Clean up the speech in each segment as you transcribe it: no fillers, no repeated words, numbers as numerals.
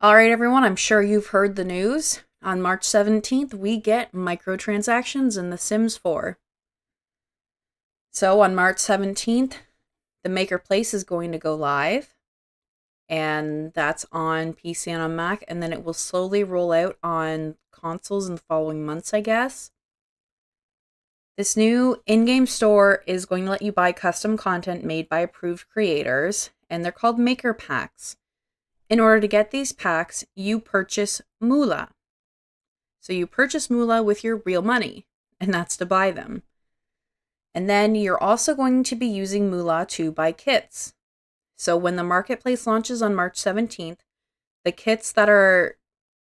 All right, everyone, I'm sure you've heard the news. On March 17th, we get microtransactions in The Sims 4. So on March 17th, the Maker Place is going to go live, and that's on PC and on Mac, and then it will slowly roll out on consoles in the following months, I guess. This new in-game store is going to let you buy custom content made by approved creators, and they're called Maker Packs. In order to get these packs, you purchase Moola. So you purchase Moola with your real money, and that's to buy them. And then you're also going to be using Moola to buy kits. So when the marketplace launches on March 17th, the kits that are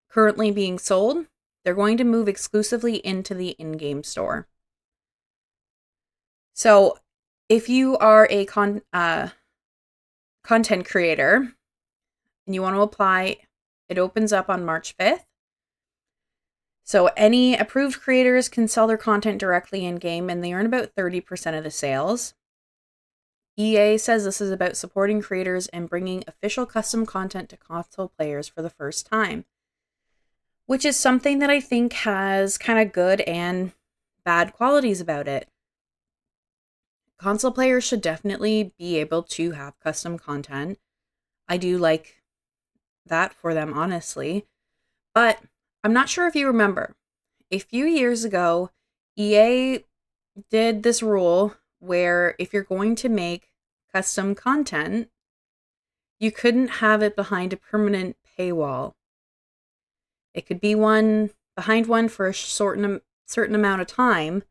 currently being sold, they're going to move exclusively into the in-game store. So if you are a content creator and you want to apply, it opens up on March 5th. So any approved creators can sell their content directly in-game, and they earn about 30% of the sales. EA says this is about supporting creators and bringing official custom content to console players for the first time, which is something that I think has kind of good and bad qualities about it. Console players should definitely be able to have custom content. I do like that for them, honestly. But I'm not sure if you remember, a few years ago, EA did this rule where if you're going to make custom content, you couldn't have it behind a permanent paywall. It could be behind one for a certain amount of time,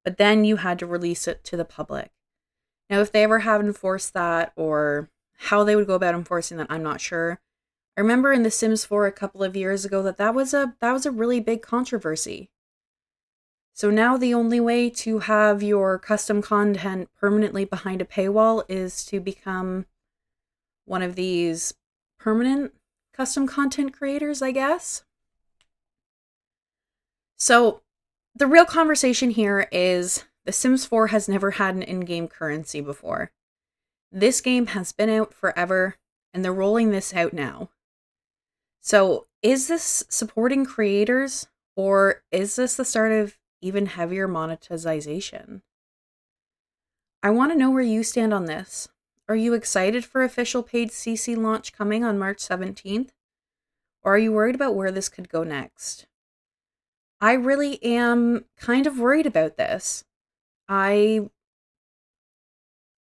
but then you had to release it to the public. Now, if they ever have enforced that or how they would go about enforcing that, I'm not sure. I remember in The Sims 4 a couple of years ago that was a really big controversy. So now the only way to have your custom content permanently behind a paywall is to become one of these permanent custom content creators, I guess. So the real conversation here is The Sims 4 has never had an in-game currency before. This game has been out forever, and they're rolling this out now. So is this supporting creators, or is this the start of even heavier monetization? I want to know where you stand on this. Are you excited for official paid CC launch coming on March 17th? Or are you worried about where this could go next? I really am kind of worried about this. I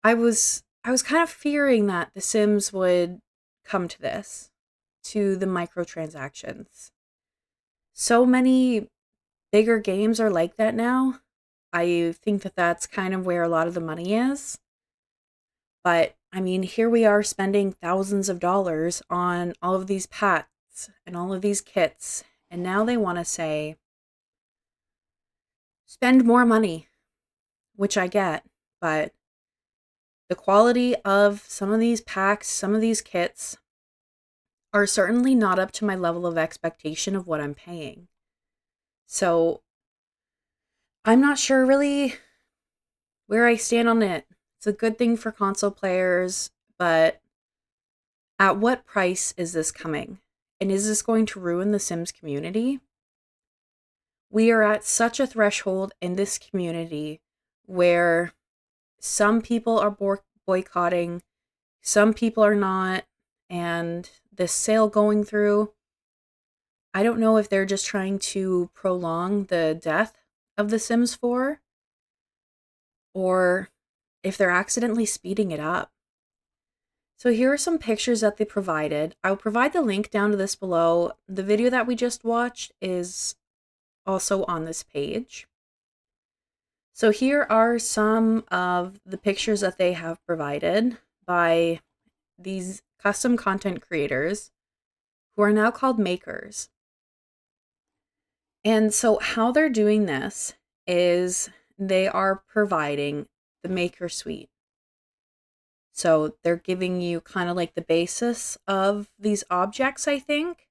was kind of fearing that The Sims would come to this, to the microtransactions. So many bigger games are like that now. I think that that's kind of where a lot of the money is. But I mean, here we are spending thousands of dollars on all of these packs and all of these kits, and now they want to say, spend more money, which I get, but the quality of some of these packs, some of these kits, are certainly not up to my level of expectation of what I'm paying. So I'm not sure really where I stand on it. It's a good thing for console players, but at what price is this coming? And is this going to ruin the Sims community? We are at such a threshold in this community where some people are boycotting, some people are not, and this sale going through, I don't know if they're just trying to prolong the death of The Sims 4 or if they're accidentally speeding it up. So here are some pictures that they provided. I'll provide the link down to this below. The video that we just watched is also on this page. So here are some of the pictures that they have provided by these custom content creators who are now called makers. And so how they're doing this is they are providing the maker suite. So they're giving you kind of like the basis of these objects, I think.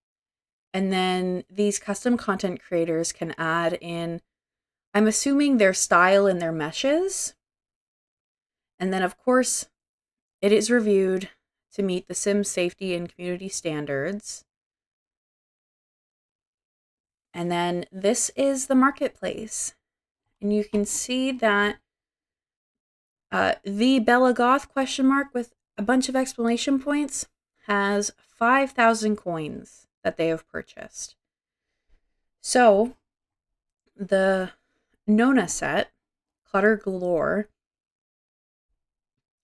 And then these custom content creators can add in, I'm assuming, their style and their meshes. And then, of course, it is reviewed to meet the Sims safety and community standards. And then this is the marketplace. And you can see that the Bella Goth question mark with a bunch of exclamation points has 5,000 coins that they have purchased. So the Nona set, Clutter Galore,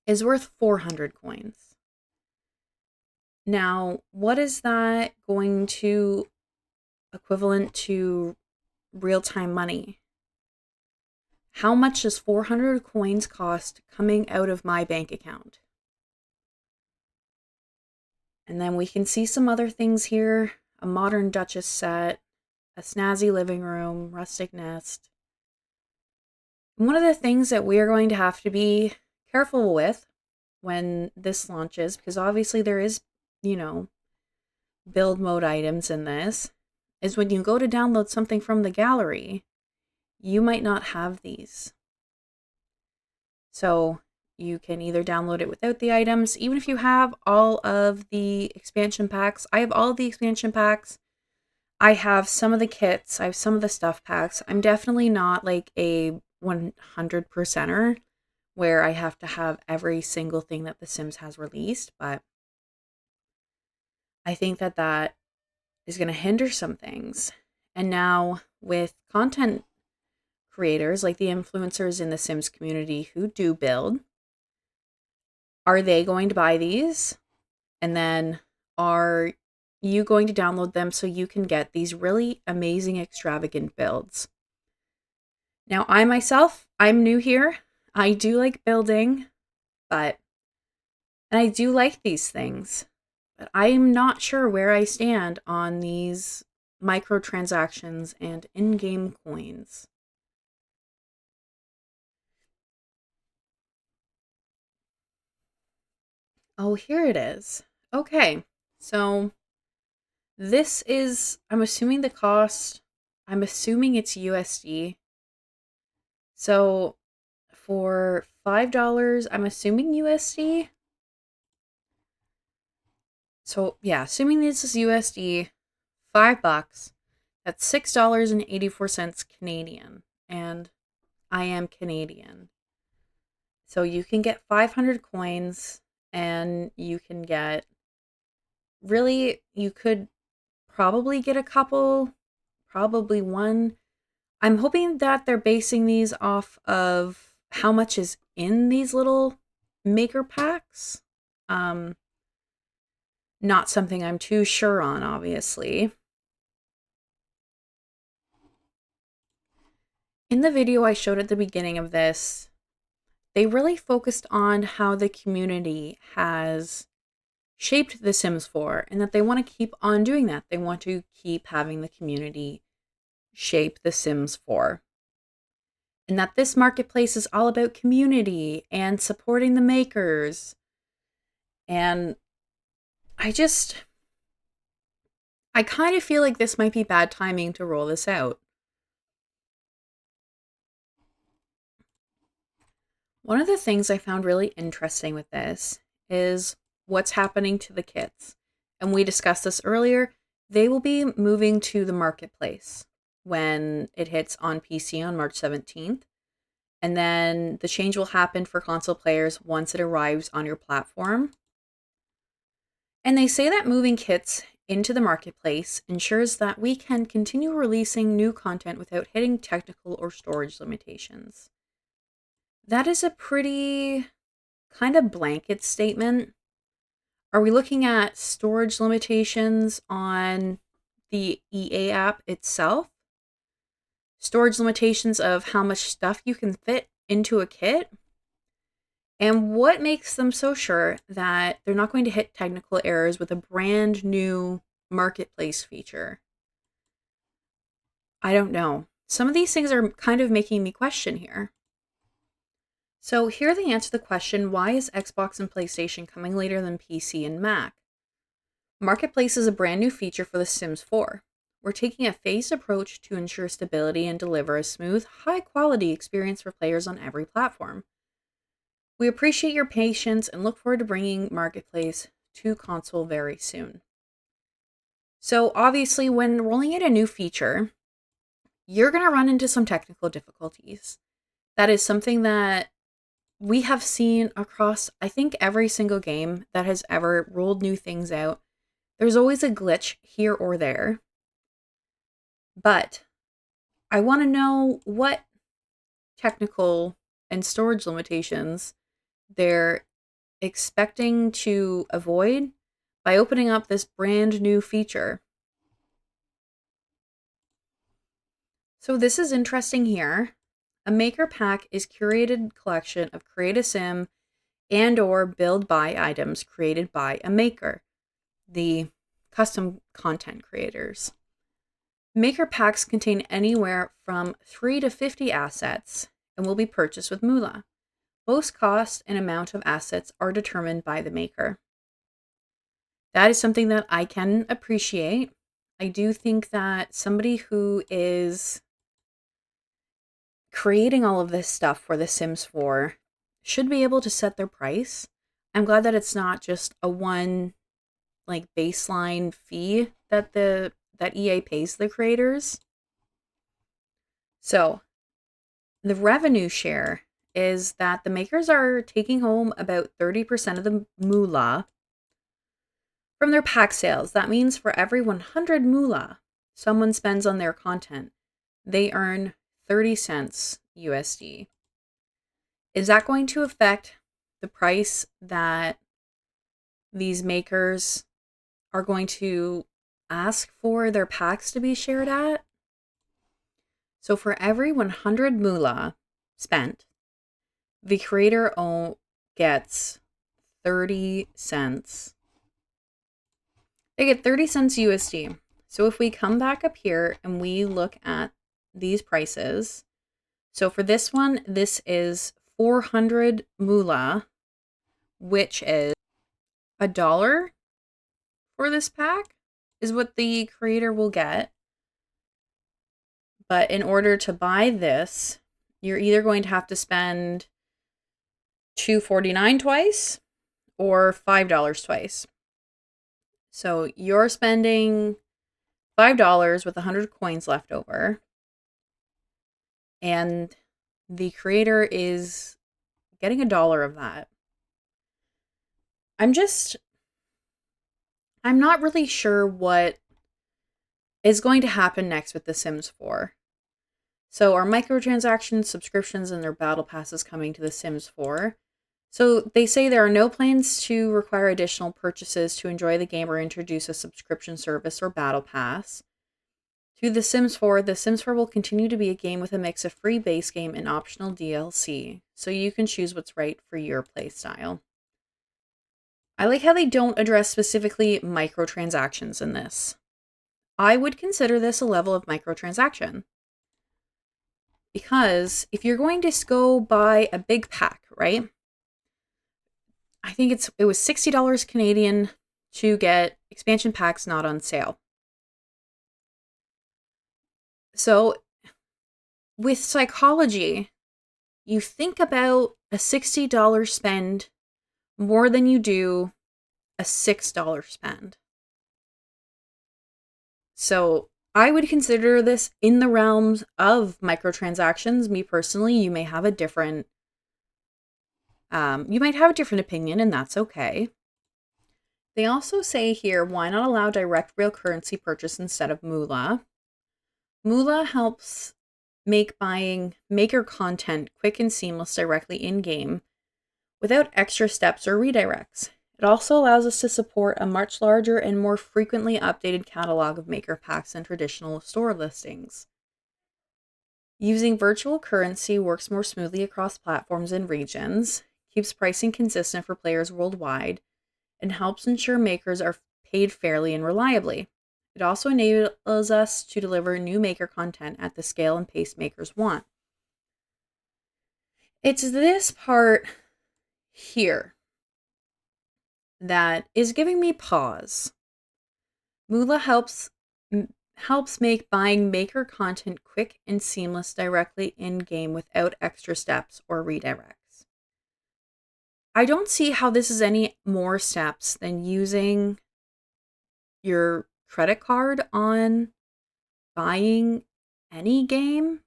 is worth 400 coins. Now, what is that going to equivalent to real-time money? How much does 400 coins cost coming out of my bank account? And then we can see some other things here. A modern Duchess set, a snazzy living room, rustic nest. One of the things that we are going to have to be careful with when this launches, because obviously there is, build mode items in this, is when you go to download something from the gallery, you might not have these. So you can either download it without the items, even if you have all of the expansion packs. I have all of the expansion packs. I have some of the kits. I have some of the stuff packs. I'm definitely not like a 100%er where I have to have every single thing that The Sims has released, but I think that that is going to hinder some things. And now with content creators like the influencers in the Sims community who do build, are they going to buy these? And then are you going to download them so you can get these really amazing, extravagant builds? Now, I myself, I'm new here. I do like building, and I do like these things, but I'm not sure where I stand on these microtransactions and in-game coins. Oh, here it is. Okay, so this is, I'm assuming the cost, I'm assuming it's USD. So for $5, I'm assuming USD. So yeah, assuming this is USD, $5, that's $6.84 Canadian. And I am Canadian. So you can get 500 coins and you can get, really, you could probably get a couple, probably one. I'm hoping that they're basing these off of how much is in these little maker packs. Not something I'm too sure on, obviously. In the video I showed at the beginning of this, they really focused on how the community has shaped The Sims 4 and that they want to keep on doing that. They want to keep having the community shape The Sims 4. And that this marketplace is all about community and supporting the makers. And I kind of feel like this might be bad timing to roll this out. One of the things I found really interesting with this is what's happening to the kits. And we discussed this earlier. They will be moving to the marketplace when it hits on PC on March 17th. And then the change will happen for console players once it arrives on your platform. And they say that moving kits into the marketplace ensures that we can continue releasing new content without hitting technical or storage limitations. That is a pretty kind of blanket statement. Are we looking at storage limitations on the EA app itself? Storage limitations of how much stuff you can fit into a kit? And what makes them so sure that they're not going to hit technical errors with a brand new marketplace feature? I don't know. Some of these things are kind of making me question here. So here are the answer to the question, why is Xbox and PlayStation coming later than PC and Mac? Marketplace is a brand new feature for The Sims 4. We're taking a phased approach to ensure stability and deliver a smooth, high-quality experience for players on every platform. We appreciate your patience and look forward to bringing Marketplace to console very soon. So obviously when rolling out a new feature, you're going to run into some technical difficulties. That is something that we have seen across, I think, every single game that has ever rolled new things out. There's always a glitch here or there. But I want to know what technical and storage limitations they're expecting to avoid by opening up this brand new feature. So this is interesting here. A maker pack is curated collection of create a sim and or build by items created by a maker, the custom content creators. Maker packs contain anywhere from 3 to 50 assets and will be purchased with Moola. Most cost and amount of assets are determined by the maker. That is something that I can appreciate. I do think that somebody who is creating all of this stuff for The Sims 4 should be able to set their price. I'm glad that it's not just a one baseline fee that EA pays the creators. So the revenue share is that the makers are taking home about 30% of the moolah from their pack sales. That means for every 100 moolah someone spends on their content, they earn 30 cents USD. Is that going to affect the price that these makers are going to ask for their packs to be shared at? So for every 100 moolah spent, the creator gets 30 cents. They get 30 cents USD. So if we come back up here and we look at these prices, so for this one, this is 400 moolah, which is $1 for this pack, is what the creator will get. But in order to buy this, you're either going to have to spend $2.49 twice or $5 twice. So you're spending $5 with 100 coins left over, and the creator is getting $1 of that. I'm not really sure what is going to happen next with The Sims 4. So are microtransactions, subscriptions, and their battle passes coming to The Sims 4? So they say there are no plans to require additional purchases to enjoy the game or introduce a subscription service or battle pass. To The Sims 4, The Sims 4 will continue to be a game with a mix of free base game and optional DLC, so you can choose what's right for your playstyle. I like how they don't address specifically microtransactions in this. I would consider this a level of microtransaction. Because if you're going to go buy a big pack, right? I think it was $60 Canadian to get expansion packs not on sale. So with psychology, you think about a $60 spend more than you do a $6 spend. So I would consider this in the realms of microtransactions. Me personally, you might have a different opinion, and that's okay. They also say here, why not allow direct real currency purchase instead of Moola? Moola helps make buying maker content quick and seamless directly in-game without extra steps or redirects. It also allows us to support a much larger and more frequently updated catalog of maker packs than traditional store listings. Using virtual currency works more smoothly across platforms and regions, keeps pricing consistent for players worldwide, and helps ensure makers are paid fairly and reliably. It also enables us to deliver new maker content at the scale and pace makers want. It's this part here that is giving me pause. Moola helps make buying maker content quick and seamless directly in-game without extra steps or redirects. I don't see how this is any more steps than using your credit card on buying any game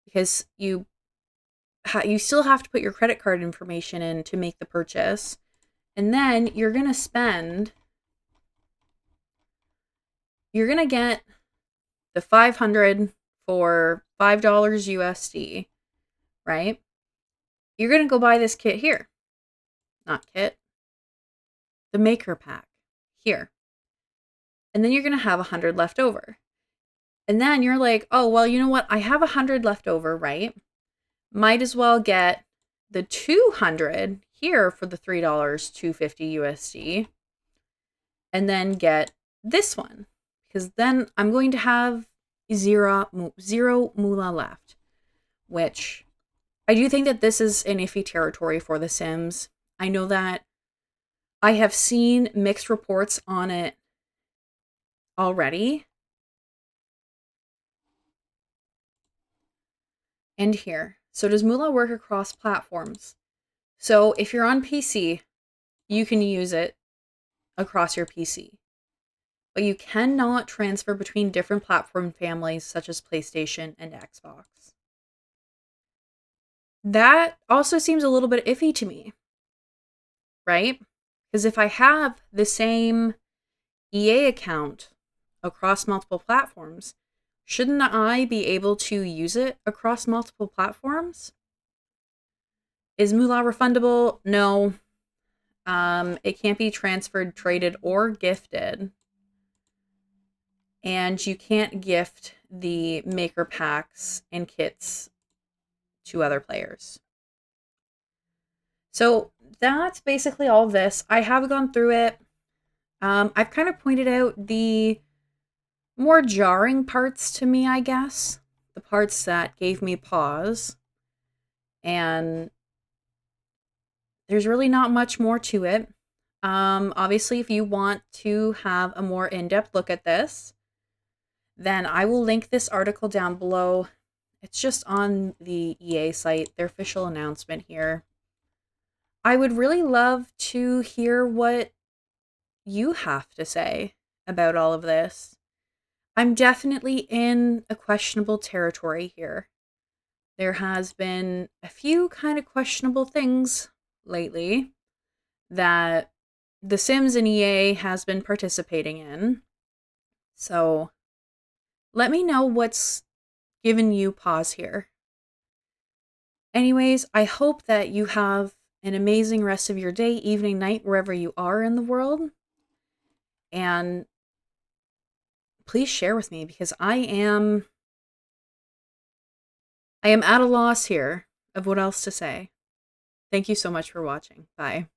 because you still have to put your credit card information in to make the purchase. And then you're going to get the 500 for $5 USD, right? You're going to go buy this kit here. Not kit. The maker pack here. And then you're going to have 100 left over. And then you're like, oh, well, you know what? I have 100 left over, right? Might as well get the 200 here for the $3, $250 USD. And then get this one. Because then I'm going to have zero Moola left. Which I do think that this is an iffy territory for The Sims. I know that I have seen mixed reports on it already. And here. So does Moola work across platforms? So if you're on PC, you can use it across your PC. But you cannot transfer between different platform families such as PlayStation and Xbox. That also seems a little bit iffy to me, right? Because if I have the same EA account across multiple platforms, shouldn't I be able to use it across multiple platforms? Is Moola refundable? No. It can't be transferred, traded, or gifted. And you can't gift the maker packs and kits to other players. So that's basically all of this. I have gone through it. I've kind of pointed out the more jarring parts to me, I guess. The parts that gave me pause. And there's really not much more to it. Obviously, if you want to have a more in-depth look at this, then I will link this article down below. It's just on the EA site, their official announcement here. I would really love to hear what you have to say about all of this. I'm definitely in a questionable territory here. There has been a few kind of questionable things lately that The Sims and EA has been participating in. So let me know what's given you pause here. Anyways, I hope that you have an amazing rest of your day, evening, night, wherever you are in the world. And please share with me because I am at a loss here of what else to say. Thank you so much for watching. Bye.